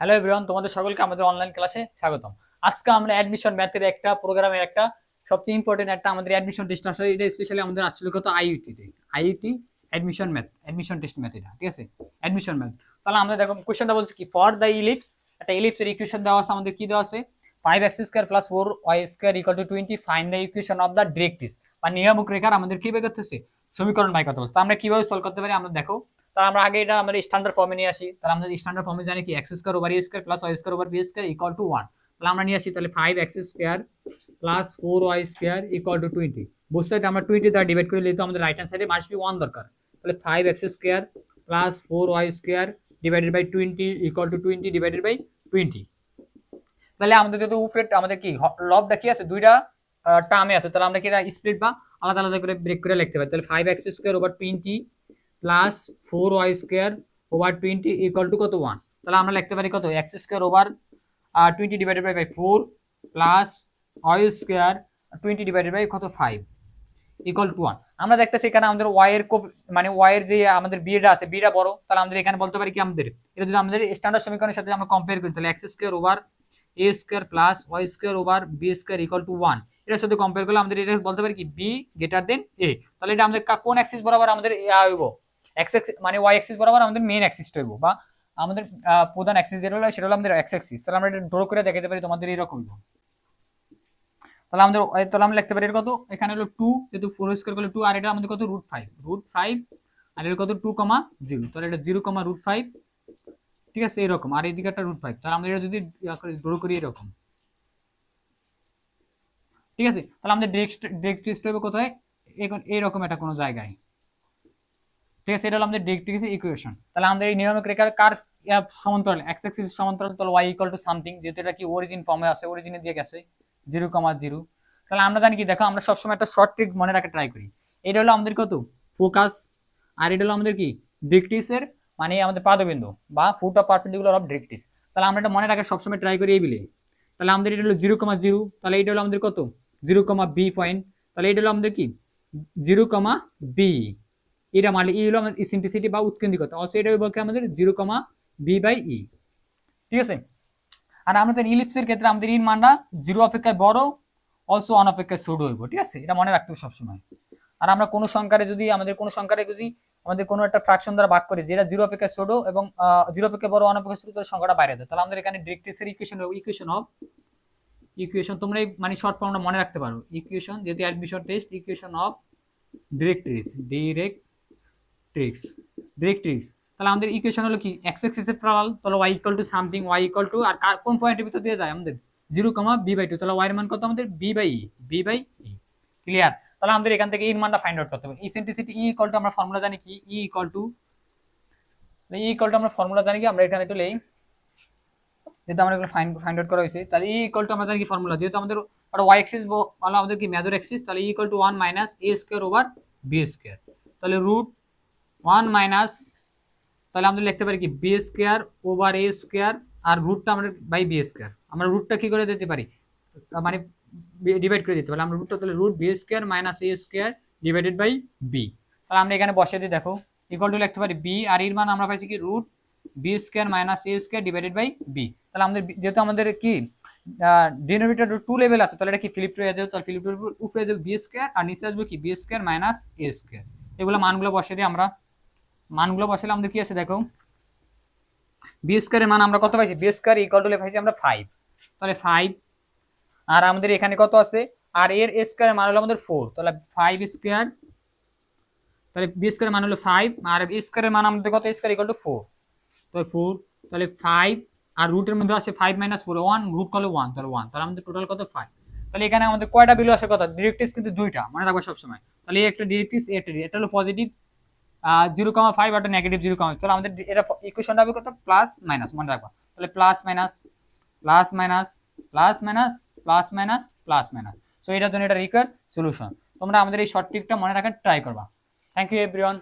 Hello everyone, তোমাদের সকলকে আমাদের অনলাইন ক্লাসে স্বাগতম। আজকে আমরা অ্যাডমিশন ম্যাথের একটা প্রোগ্রামের একটা সবচেয়ে ইম্পর্টেন্ট একটা আমাদের অ্যাডমিশন টেস্ট আসলে, এটা স্পেশালি আমাদের আসলে কত আইইউটি তে IUT admission math, admission test math, এটা ঠিক আছে অ্যাডমিশন ম্যাথ। তাহলে আমরা দেখো কোশ্চেনটা বলছে কি, ফর দ্য ইলিপস, একটা ইলিপসের ইকুয়েশন দেওয়া আছে আমাদের, কি দেওয়া আছে 5x² + 4y² = 20, find the equation of the directrix বা নিয়ামক রেখার আমাদের কি বের করতেছে সমীকরণ বাই করতে বলছে। তো আমরা কিভাবে সলভ করতে পারি আমরা দেখো। তাহলে আমরা আগে এটা আমাদের স্ট্যান্ডার্ড ফর্মে নিয়ে আসি। তাহলে আমরা স্ট্যান্ডার্ড ফর্মে জানি কি x² / a² + y² / b² = 1। তাহলে আমরা নিয়ে আসি, তাহলে 5x² + 4y² = 20। বোথ সাইড আমরা 20 দ্বারা ডিভাইড করে নিলে তো আমাদের রাইট হ্যান্ড সাইডে মাস্ট বি 1 দরকার। তাহলে 5x² + 4y² divided by 20 = 20 divided by 20। তাহলে আমাদের যেহেতু উপরে আমাদের কি লবটা কি আছে, দুইটা টার্মে আছে, তাহলে আমরা কি এটা স্প্লিট বা আলাদা আলাদা করে ব্রেক করে লিখতে পারি। তাহলে 5x² / 20 প্লাস 4y² / 20 = কত 1। তাহলে আমরা লিখতে পারি কত x² / 20 divided by 4 plus y² 20 divided by কত 5 = 1। আমরা দেখতেছি এখানে আমাদের y এর মানে y এর যে আমাদের বিটা আছে, বিটা বড়। তাহলে আমাদের এখানে বলতে পারি কি, আমাদের এটা যদি আমাদের স্ট্যান্ডার্ড সমীকরণের সাথে আমরা কম্পেয়ার করি, তাহলে x² / a² plus y² / b² = 1। এটার সাথে কম্পেয়ার করলে আমাদের এটা বলতে পারি কি b > a। তাহলে এটা আমাদের কোন অ্যাক্সিস বরাবর আমাদের হইব, x অ্যাক্সিস মানে y অ্যাক্সিস বরাবর আমাদের মেইন অ্যাক্সিসটা হইব, বা আমাদের প্রধান অ্যাক্সিস যেটা হলো সেটা হলো আমাদের x অ্যাক্সিস। তাহলে আমরা এটা ড্র করে দেখাতে পারি তোমাদের এরকম। তাহলে আমরা লিখতে পারি এর কত, এখানে হলো 2, যেহেতু 4² করলে 2, আর এটা আমাদের কত √5 আর এর কত 2,0। তাহলে এটা 0,5, ঠিক আছে এরকম, আর এই দিকে একটা √5। তাহলে আমরা এটা যদি ড্র করি এরকম, ঠিক আছে। তাহলে আমাদের ডিরেক্ট্রিক্স হবে কোথায়, এইরকম একটা কোনো জায়গায়, ঠিক আছে। এটা হলো আমাদের ডিরেক্ট্রিক্স ইকুয়েশন। তাহলে আমাদের এই নিয়মিক রেখার কার সমান্তরাল, এক্স অ্যাক্সিস সমান্তরাল, তাহলে y = সামথিং, যেহেতু এটা কি অরিজিন ফর্মে আছে, অরিজিনে দিয়ে গেছে 0,0। তাহলে আমরা জানি কি, দেখো আমরা সবসময় একটা শর্ট ট্রিক মনে রাখতে ট্রাই করি। এটা হলো আমাদের কত ফোকাস, আর এটা হলো আমাদের কি ডিরেক্ট্রিক্সের মানে আমাদের পাদবিন্দু বা ফুট অফ পারপেন্ডিকুলার অফ ডিরেক্ট্রিক্স। তাহলে আমরা এটা মনে রাখার সবসময় ট্রাই করি এই বিলে। তাহলে আমাদের এটা হলো 0,0, তাহলে এটা হলো আমাদের কত 0,b পয়েন্ট। তাহলে এটা হলো আমাদের কি 0,b, এটা মানে ই হলো আমাদের ইসেন্ট্রিসিটি বা উৎকেন্দ্রিকতা, অথচ এটা হইব আমাদের 0,b/e, ঠিক আছে। আর আমাদের ইলিপসের ক্ষেত্রে আমাদের এর মানটা 0 অপেক্ষায় বড়, অলসো 1 অপেক্ষায় ছোট হইব, ঠিক আছে, এটা মনে রাখতে হবে সবসময়। আর আমরা কোনো সংখ্যারে যদি আমাদের কোনো একটা ফ্র্যাকশন দ্বারা ভাগ করি যেটা 0 অপেক্ষায় ছোট এবং 0 অপেক্ষায় বড়, 1 অপেক্ষায় ছোট, তাহলে সংখ্যাটা বাইরে যায়। তাহলে আমাদের এখানে ডিরেক্ট্রিক্সের ইকুয়েশন তোমরা মানে শর্ট ফর্মটা মনে রাখতে পারো। ইকুয়েশন যেহেতু অ্যাডমিশন টেস্ট, ইকুয়েশন অফ ডিরেক্ট্রিক্স। তাহলে আমাদের ইকুয়েশন হলো কি, x অ্যাক্সিসের প্যারালাল, তাহলে y = সামথিং, y = আর কোন পয়েন্টের ভিতর দিয়ে যায় আমাদের 0,b/2, তাহলে y এর মান কত আমাদের b/e। ক্লিয়ার। তাহলে আমাদের এখান থেকে এর মানটা ফাইন্ড আউট করতে হবে। ইসেন্ট্রিসিটি = আমরা ফর্মুলা জানি কি, আমরা ফর্মুলা জানি কি, আমরা এখানে একটু লিখি যেহেতু আমরা এগুলো ফাইন্ড আউট করা হয়েছে। তাহলে আমরা জানি কি ফর্মুলা, যেহেতু আমাদের y অ্যাক্সিস বলা আমাদের কি মেজর অ্যাক্সিস, তাহলে = 1 - a² / b²। তাহলে √1 মাইনাস, তাহলে আমরা লিখতে পারি কি b² / a² আর রুটটা আমরা বাই b²। আমরা রুটটা কি করে দিতে পারি, মানে ডিভাইড করে দিতে পারি। আমরা রুটটা তাহলে √b² - a² divided by b। তাহলে আমরা এখানে বসিয়ে দিই, দেখো = লিখতে পারি b, আর এর মান আমরা পাইছি কি √b² - a² divided by b। তাহলে আমাদের যেহেতু আমাদের কি ডিনোমিনেটর 2 লেভেল আছে, তাহলে এটা কি ফ্লিপ হয়ে যাবে, তাহলে ফ্লিপ উপরে যাবে b² আর নিচে আসবে কি b² - a²। এগুলো মানগুলো বসিয়ে দিই আমরা। মানগুলো বসালে আমাদের কি আছে দেখো, b² এর মান আমরা কত পাইছি, b² = পাইছি আমরা 5, তাহলে 5, আর আমাদের এখানে কত আছে, আর এর a² এর মান হলো আমাদের 4, তাহলে 5², তাহলে b² এর মান হলো 5 আর a² এর মান আমাদের কত, a² = 4, তাহলে 4, তাহলে 5 আর রুটের মধ্যে আছে 5 - 4 1, রুট করলে 1, তাহলে 1, তাহলে আমাদের টোটাল কত 5। তাহলে এখানে আমাদের কয়টা ভ্যালু আসে, কত ডিরেক্ট্রিক্স কিন্তু দুইটা মনে রাখবা সব সময়। তাহলে এই একটা ডিরেক্ট্রিক্স, এটা হলো পজিটিভ 0,5 আর নেগেটিভ 0,5। তাহলে আমাদের এটা ইকুয়েশনটা হবে কত প্লাস মাইনাস, মনে রাখবা। তাহলে plus minus plus minus plus minus plus minus plus minus. So এটার জন্য এটা রিকোয়ার্ড সলিউশন। তোমরা আমাদের এই শর্ট ট্রিকটা মনে রাখার ট্রাই করবা। Thank you everyone.